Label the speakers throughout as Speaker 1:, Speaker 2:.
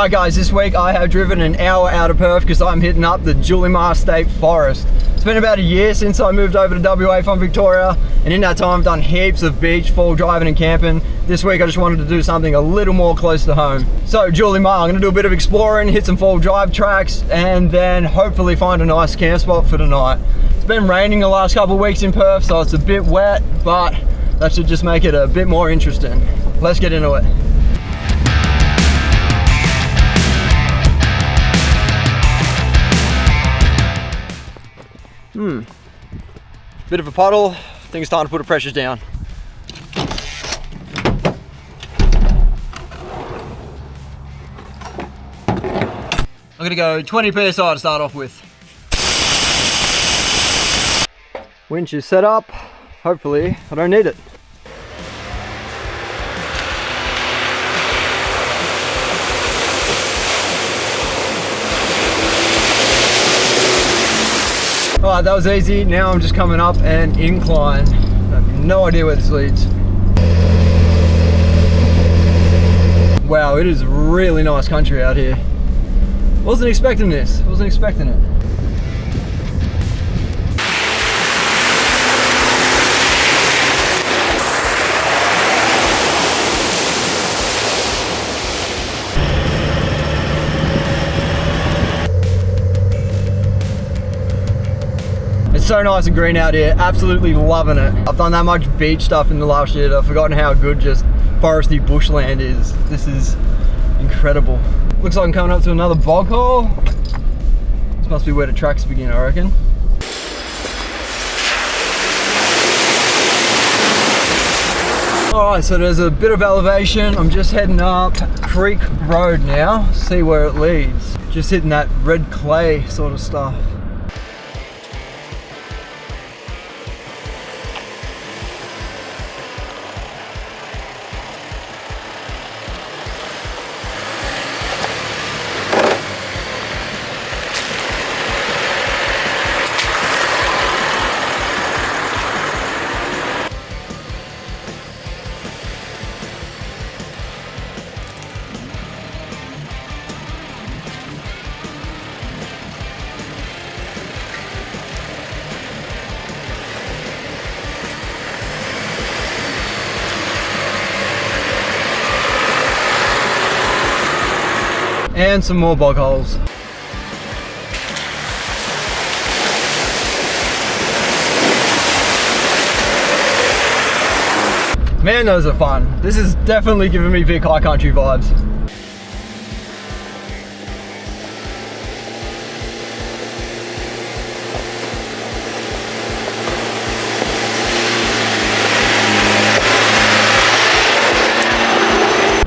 Speaker 1: Alright guys, this week I have driven an hour out of Perth because I'm hitting up the Julimar State Forest. It's been about a year since I moved over to WA from Victoria, and in that time I've done heaps of beach, fall driving and camping. This week I just wanted to do something a little more close to home. So Julimar, I'm going to do a bit of exploring, hit some fall drive tracks, and then hopefully find a nice camp spot for the night. It's been raining the last couple of weeks in Perth, so it's a bit wet, but that should just make it a bit more interesting. Let's get into it. Bit of a puddle. I think it's time to put the pressures down. I'm gonna go 20 PSI to start off with. Winch is set up. Hopefully I don't need it. Alright, that was easy. Now I'm just coming up an incline. I have no idea where this leads. Wow, it is really nice country out here. Wasn't expecting this. Wasn't expecting it. It's so nice and green out here, absolutely loving it. I've done that much beach stuff in the last year that I've forgotten how good just foresty bushland is. This is incredible. Looks like I'm coming up to another bog hole. This must be where the tracks begin, I reckon. Alright, so there's a bit of elevation. I'm just heading up Creek Road now, see where it leads. Just hitting that red clay sort of stuff. And some more bog holes. Man, those are fun. This is definitely giving me Vic High Country vibes.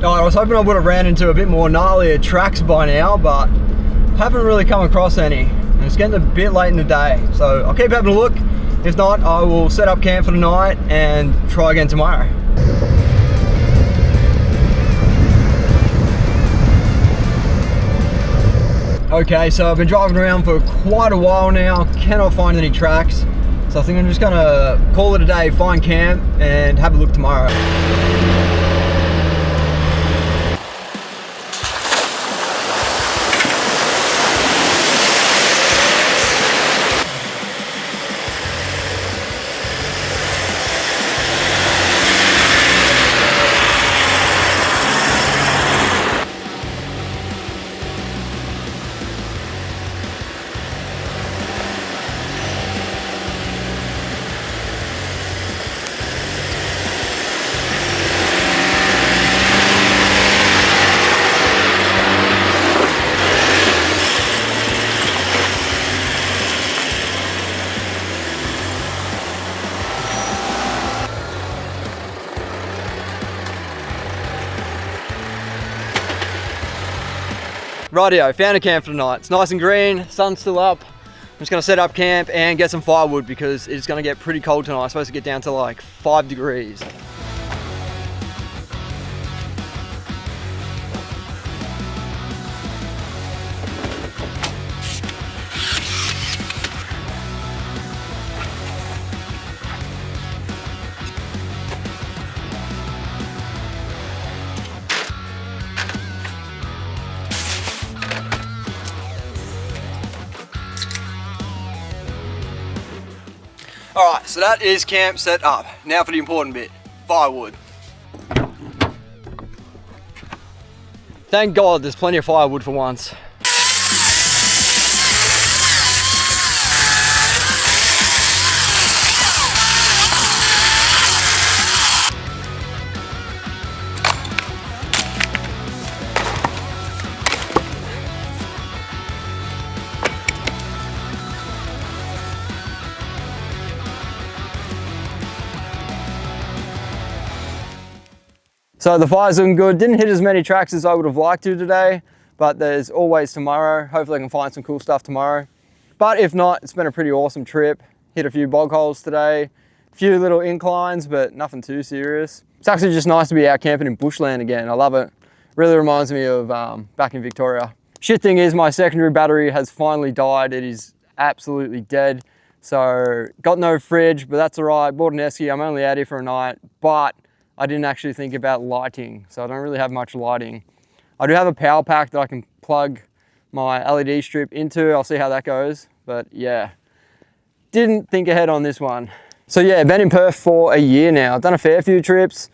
Speaker 1: I was hoping I would have ran into a bit more gnarlier tracks by now, but haven't really come across any. And it's getting a bit late in the day, so I'll keep having a look. If not, I will set up camp for the night and try again tomorrow. Okay, so I've been driving around for quite a while now, cannot find any tracks. So I think I'm just gonna call it a day, find camp, and have a look tomorrow. Rightio, found a camp for the night. It's nice and green, sun's still up. I'm just gonna set up camp and get some firewood because it's gonna get pretty cold tonight. It's supposed to get down to like 5 degrees. Alright, so that is camp set up. Now for the important bit, firewood. Thank God there's plenty of firewood for once. So the fire's looking good. Didn't hit as many tracks as I would have liked to today, but there's always tomorrow. Hopefully I can find some cool stuff tomorrow. But if not, it's been a pretty awesome trip. Hit a few bog holes today, a few little inclines, but nothing too serious. It's actually just nice to be out camping in bushland again. I love it. Really reminds me of back in Victoria. Shit thing is my secondary battery has finally died. It is absolutely dead. So got no fridge, but that's all right. Bought an esky. I'm only out here for a night, but I didn't actually think about lighting, so I don't really have much lighting. I do have a power pack that I can plug my LED strip into. I'll see how that goes, but yeah, didn't think ahead on this one. So yeah, been in Perth for a year now. I've done a fair few trips,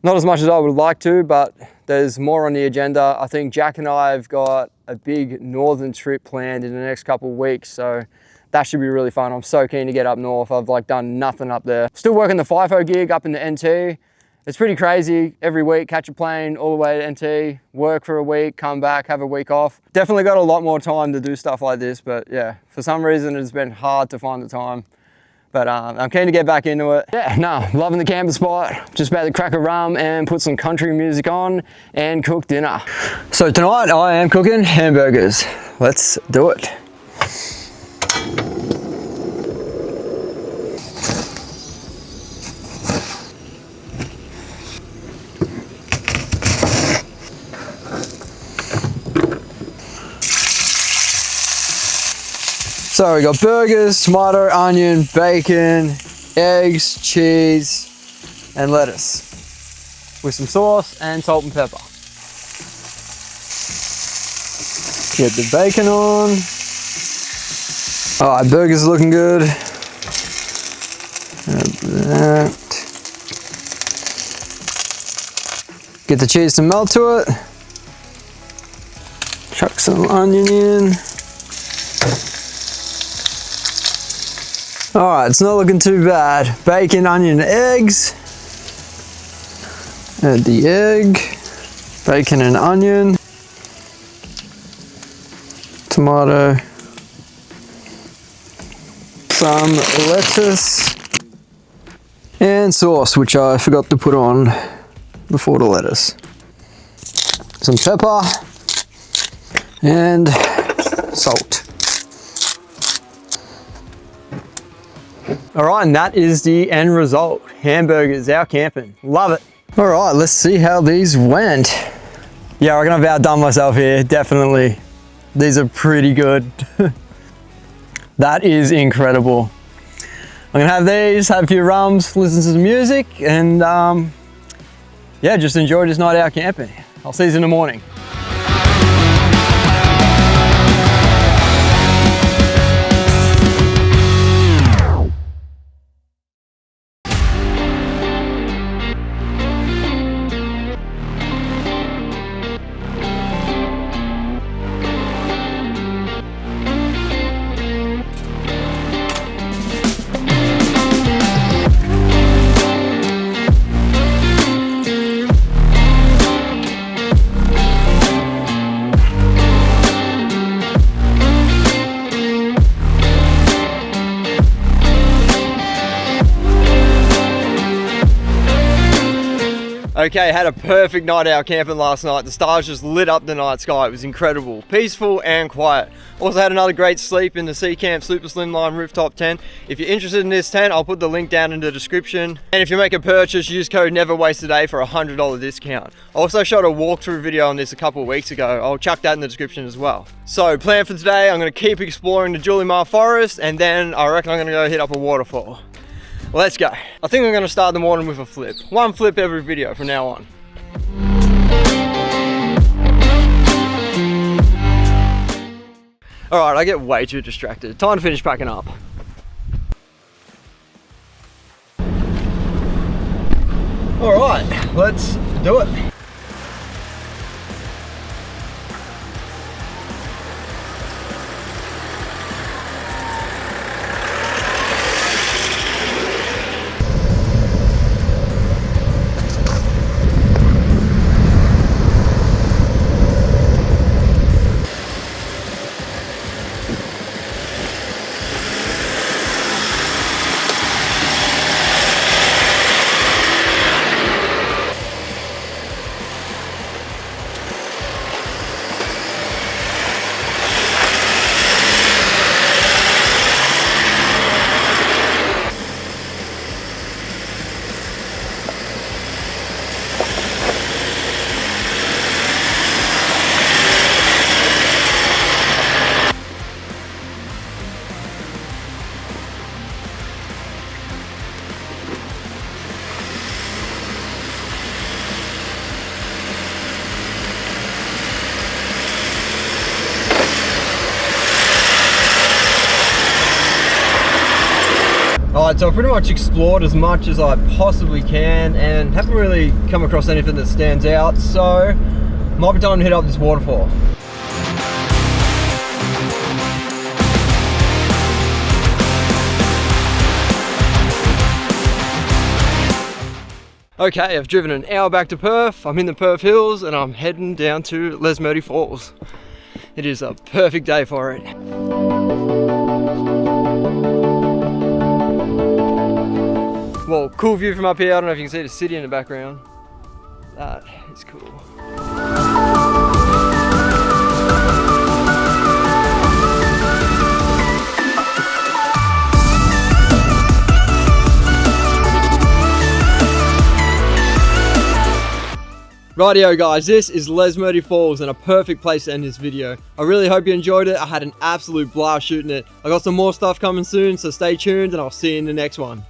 Speaker 1: not as much as I would like to, but there's more on the agenda. I think Jack and I have got a big northern trip planned in the next couple of weeks, so that should be really fun. I'm so keen to get up north. I've like done nothing up there. Still working the FIFO gig up in the NT. It's pretty crazy. Every week, catch a plane all the way to NT, work for a week, come back, have a week off. Definitely got a lot more time to do stuff like this, but yeah, for some reason it's been hard to find the time. But I'm keen to get back into it. Yeah, no, loving the camping spot. Just about to crack a rum and put some country music on and cook dinner. So tonight I am cooking hamburgers. Let's do it. So we got burgers, tomato, onion, bacon, eggs, cheese, and lettuce with some sauce and salt and pepper. Get the bacon on. All right, burgers are looking good. That. Get the cheese to melt to it. Chuck some onion in. All right, it's not looking too bad. Bacon, onion, eggs. Add the egg, bacon and onion, tomato, some lettuce, and sauce, which I forgot to put on before the lettuce. Some pepper and salt. All right, and that is the end result. Hamburgers out camping. Love it. All right, let's see how these went. Yeah, I reckon I've outdone myself here, definitely. These are pretty good. That is incredible. I'm gonna have these, have a few rums, listen to some music, and yeah, just enjoy this night out camping. I'll see you in the morning. Okay, had a perfect night out camping last night. The stars just lit up the night sky. It was incredible, peaceful and quiet. Also had another great sleep in the CCAMP Super Slimline rooftop tent. If you're interested in this tent, I'll put the link down in the description. And if you make a purchase, use code NEVERWASTEDAY for a $100 discount. I also shot a walkthrough video on this a couple of weeks ago. I'll chuck that in the description as well. So plan for today, I'm gonna keep exploring the Julimar Forest, and then I reckon I'm gonna go hit up a waterfall. Let's go. I think I'm gonna start the morning with a flip. One flip every video from now on. All right, I get way too distracted. Time to finish packing up. All right, let's do it. Alright, so I've pretty much explored as much as I possibly can and haven't really come across anything that stands out, so might be time to hit up this waterfall. Okay, I've driven an hour back to Perth. I'm in the Perth Hills and I'm heading down to Lesmurdie Falls. It is a perfect day for it. Well, cool view from up here. I don't know if you can see the city in the background. That is cool. Rightio guys, this is Lesmurdie Falls and a perfect place to end this video. I really hope you enjoyed it. I had an absolute blast shooting it. I got some more stuff coming soon, so stay tuned and I'll see you in the next one.